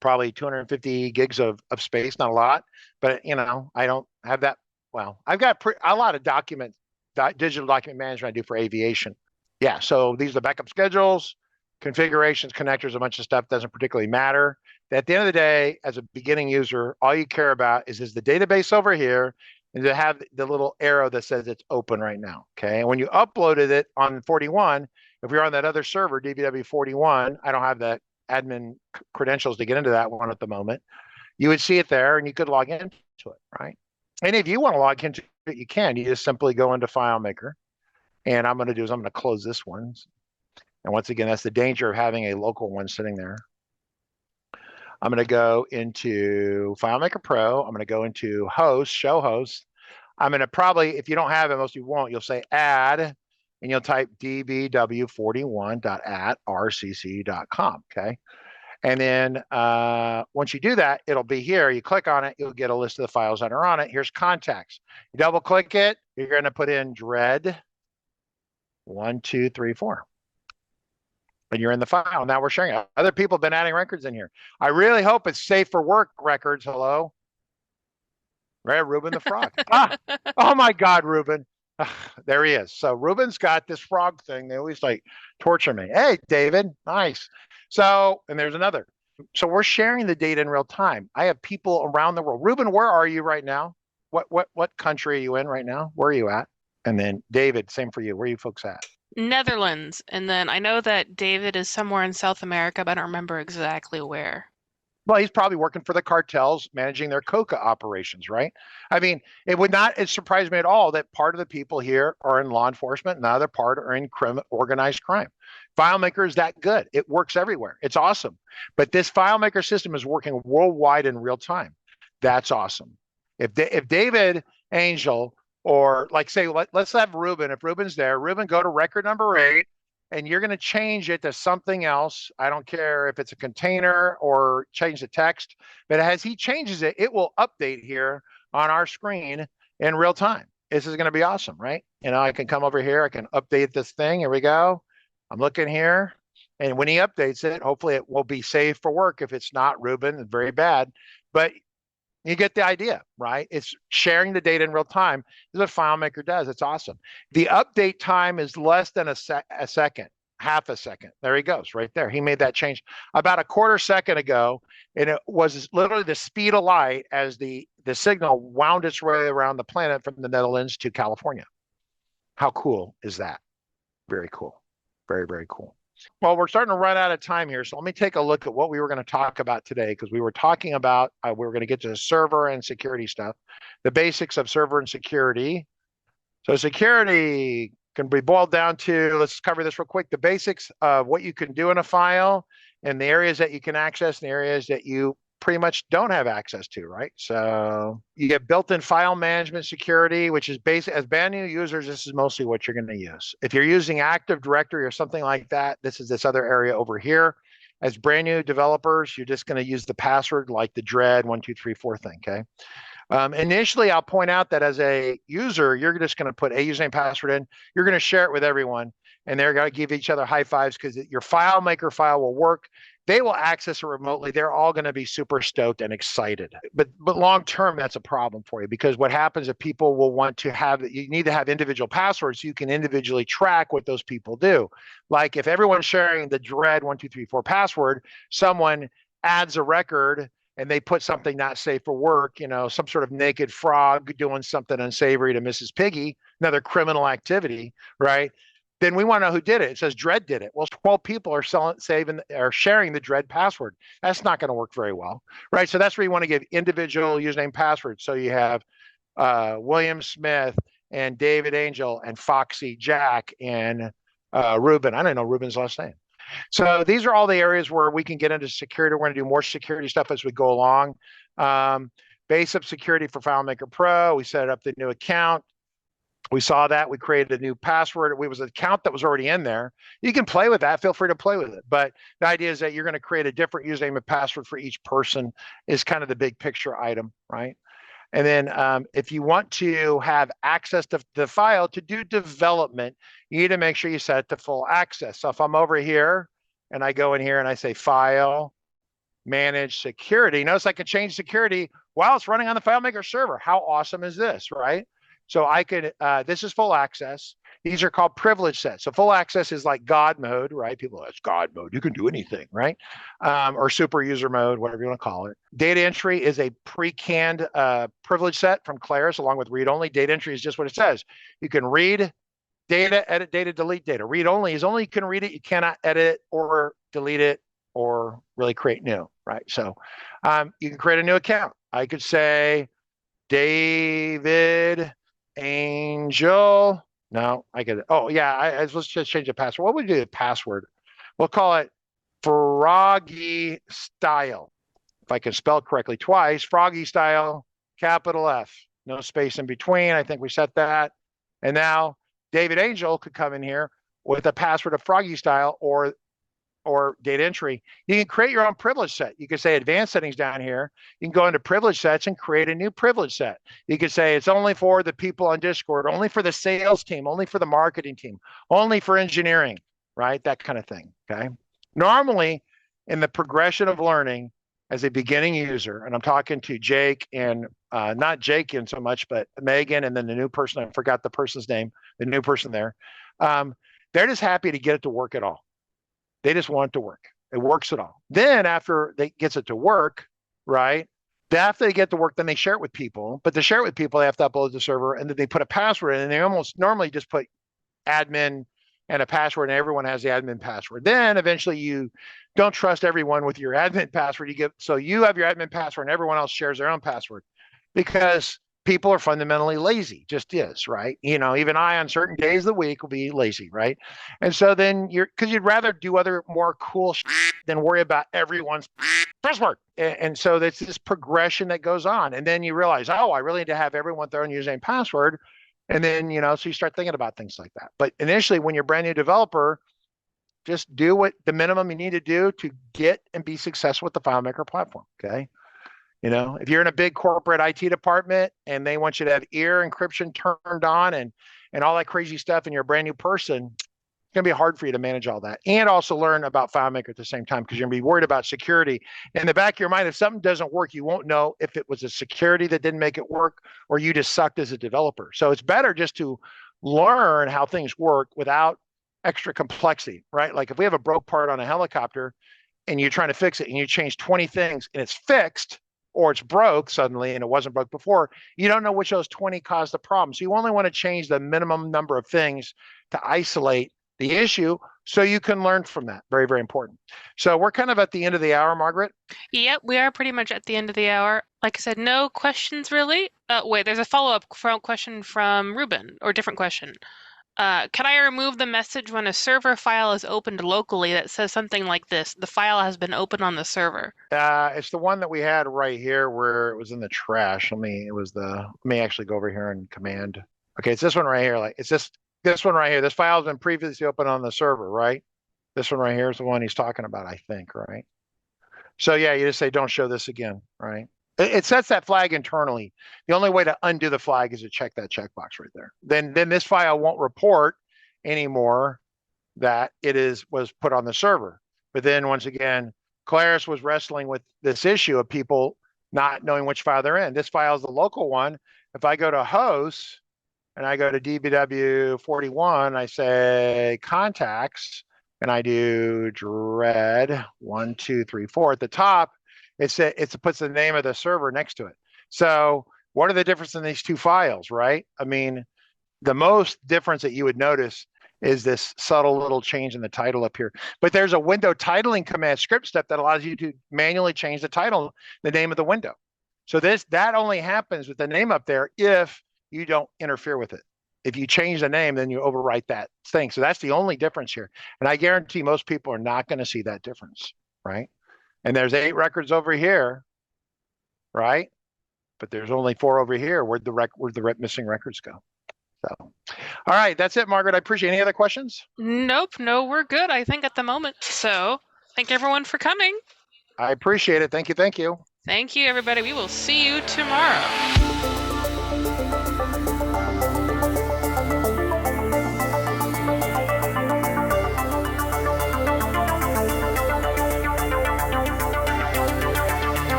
probably 250 gigs of space. Not a lot, but I don't have that. Well, I've got a lot of digital document management I do for aviation. Yeah, so these are the backup schedules, configurations, connectors, a bunch of stuff. Doesn't particularly matter. At the end of the day, as a beginning user, all you care about is the database over here, and to have the little arrow that says it's open right now, okay? And when you uploaded it on 41, if you're on that other server, DBW41, I don't have the admin credentials to get into that one at the moment, you would see it there, and you could log into it, right? And if you want to log into it, you can. You just simply go into FileMaker, and I'm going to close this one. And once again, that's the danger of having a local one sitting there. I'm going to go into FileMaker Pro. I'm going to go into host, show host. I'm going to probably, if you don't have it, most of you won't, you'll say add, and you'll type dbw41.@rcc.com, okay? And then once you do that, it'll be here. You click on it, you'll get a list of the files that are on it. Here's contacts. You double click it, you're going to put in dread 1234. And you're in the file. Now we're sharing it. Other people have been adding records in here. I really hope it's safe for work records. Hello. Right, Ruben the frog. Oh my God, Ruben. There he is. So Ruben's got this frog thing. They always like torture me. Hey, David, nice. So, and there's another. So we're sharing the data in real time. I have people around the world. Ruben, where are you right now? What country are you in right now? Where are you at? And then David, same for you. Where are you folks at? Netherlands. And then I know that David is somewhere in South America, but I don't remember exactly where. Well, he's probably working for the cartels, managing their coca operations, right? I mean, it surprised me at all that part of the people here are in law enforcement and the other part are in organized crime. FileMaker is that good. It works everywhere. It's awesome. But this FileMaker system is working worldwide in real time. That's awesome. If David Angel, or like say, let's have Ruben, if Ruben's there, Ruben, go to record number 8. And you're going to change it to something else. I don't care if it's a container or change the text, but as he changes it, it will update here on our screen in real time. This is going to be awesome, right? You know, I can come over here, I can update this thing. Here we go. I'm looking here. And when he updates it, hopefully it will be safe for work. If it's not, Ruben, it's very bad. But you get the idea, right? It's sharing the data in real time. This is what FileMaker does. It's awesome. The update time is less than a second, half a second. There he goes, right there. He made that change about a quarter second ago, and it was literally the speed of light as the signal wound its way around the planet from the Netherlands to California. How cool is that? Very cool. Very, very cool. Well, we're starting to run out of time here, so let me take a look at what we were going to talk about today, because we were talking about, we were going to get to server and security stuff, the basics of server and security. So security can be boiled down to, let's cover this real quick, the basics of what you can do in a file and the areas that you can access and the areas that you pretty much don't have access to, right? So you get built-in file management security, which is basic. As brand new users, this is mostly what you're going to use. If you're using Active Directory or something like that, this is this other area over here. As brand new developers, you're just going to use the password like the dread 1234 thing, okay? Initially, I'll point out that as a user, you're just going to put a username password in. You're going to share it with everyone, and they're going to give each other high fives because your FileMaker file will work. They will access it remotely. They're all going to be super stoked and excited. But long term, that's a problem for you, because what happens is people will want to have, you need to have individual passwords so you can individually track what those people do. Like if everyone's sharing the dread 1234 password, someone adds a record and they put something not safe for work, you know, some sort of naked frog doing something unsavory to Mrs. Piggy, another criminal activity, right? Then we want to know who did it. It says Dread did it. Well, 12 people are sharing the Dread password. That's not going to work very well, right? So that's where you want to give individual username passwords. So you have William Smith and David Angel and Foxy Jack and Ruben. I don't know Ruben's last name. So these are all the areas where we can get into security. We're going to do more security stuff as we go along. Basic security for FileMaker Pro. We set up the new account. We saw that. We created a new password. It was an account that was already in there. You can play with that. Feel free to play with it. But the idea is that you're going to create a different username and password for each person is kind of the big picture item, right? And then if you want to have access to the file to do development, you need to make sure you set it to full access. So if I'm over here and I go in here and I say File, Manage Security, notice I can change security while it's running on the FileMaker server. How awesome is this, right? So I could, this is full access. These are called privilege sets. So full access is like God mode, right? People, it's God mode. You can do anything, right? Or super user mode, whatever you want to call it. Data entry is a pre-canned privilege set from Claris, along with read-only. Data entry is just what it says. You can read data, edit data, delete data. Read-only is only you can read it. You cannot edit or delete it or really create new, right? So you can create a new account. I could say David Angel. No, I get it. Oh, yeah. Let's just change the password. What would we do the password? We'll call it Froggy Style. If I can spell correctly twice, Froggy Style, capital F. no space in between. I think we set that. And now David Angel could come in here with a password of Froggy style or data entry. You can create your own privilege set. You can say advanced settings down here. You can go into privilege sets and create a new privilege set. You could say it's only for the people on Discord, only for the sales team, only for the marketing team, only for engineering, right? That kind of thing, okay? Normally, in the progression of learning as a beginning user, and I'm talking to Jake and not Jake in so much, but Megan, and then the new person, I forgot the person's name, the new person there. They're just happy to get it to work at all. They just want it to work. It works at all. Then after they gets it to work, right? After they get to work, then they share it with people. But to share it with people, they have to upload the server, and then they put a password in, and they almost normally just put admin and a password, and everyone has the admin password. Then eventually you don't trust everyone with your admin password. So you have your admin password, and everyone else shares their own password because people are fundamentally lazy, just is, right? You know, even I on certain days of the week will be lazy, right? And so then because you'd rather do other more cool than worry about everyone's password. And so there's this progression that goes on. And then you realize, oh, I really need to have everyone their own username password. And then, so you start thinking about things like that. But initially, when you're a brand new developer, just do what the minimum you need to do to get and be successful with the FileMaker platform, okay? If you're in a big corporate IT department and they want you to have ear encryption turned on and all that crazy stuff, and you're a brand new person, it's going to be hard for you to manage all that and also learn about FileMaker at the same time, because you're going to be worried about security. In the back of your mind, if something doesn't work, you won't know if it was a security that didn't make it work or you just sucked as a developer. So it's better just to learn how things work without extra complexity, right? Like if we have a broke part on a helicopter and you're trying to fix it and you change 20 things and it's fixed, or it's broke suddenly and it wasn't broke before, you don't know which of those 20 caused the problem. So you only want to change the minimum number of things to isolate the issue so you can learn from that. Very, very important. So we're kind of at the end of the hour, Margaret. Yep, we are pretty much at the end of the hour. Like I said, no questions really. Wait, there's a follow-up question from Ruben, or different question. Can I remove the message when a server file is opened locally that says something like this: the file has been opened on the server? It's the one that we had right here where it was in the trash. Let me actually go over here and command. Okay, it's this one right here. It's this one right here. This file has been previously opened on the server, right? This one right here is the one he's talking about, I think, right? So yeah, you just say, don't show this again, right? It sets that flag internally. The only way to undo the flag is to check that checkbox right there. Then this file won't report anymore that was put on the server. But then once again, Claris was wrestling with this issue of people not knowing which file they're in. This file is the local one. If I go to hosts and I go to DBW41, I say contacts, and I do dread 1, 2, 3, 4 at the top. It puts the name of the server next to it. So what are the differences in these two files, right? I mean, the most difference that you would notice is this subtle little change in the title up here. But there's a window titling command script step that allows you to manually change the title, the name of the window. So that only happens with the name up there if you don't interfere with it. If you change the name, then you overwrite that thing. So that's the only difference here. And I guarantee most people are not going to see that difference, right? And there's 8 records over here, right? But there's only 4 over here. Where'd the missing records go? So, all right, that's it, Margaret. I appreciate. Any other questions? Nope, no, we're good, I think, at the moment. So thank everyone for coming. I appreciate it. Thank you. Thank you. Thank you, everybody. We will see you tomorrow.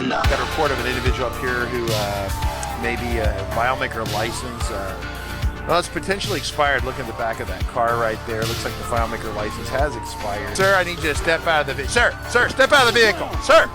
Got a report of an individual up here who may be a FileMaker license Well, it's potentially expired. Look at the back of that car right there. Looks like the FileMaker license has expired. Sir, I need you to step out of the vehicle. Sir, step out of the vehicle. Sir!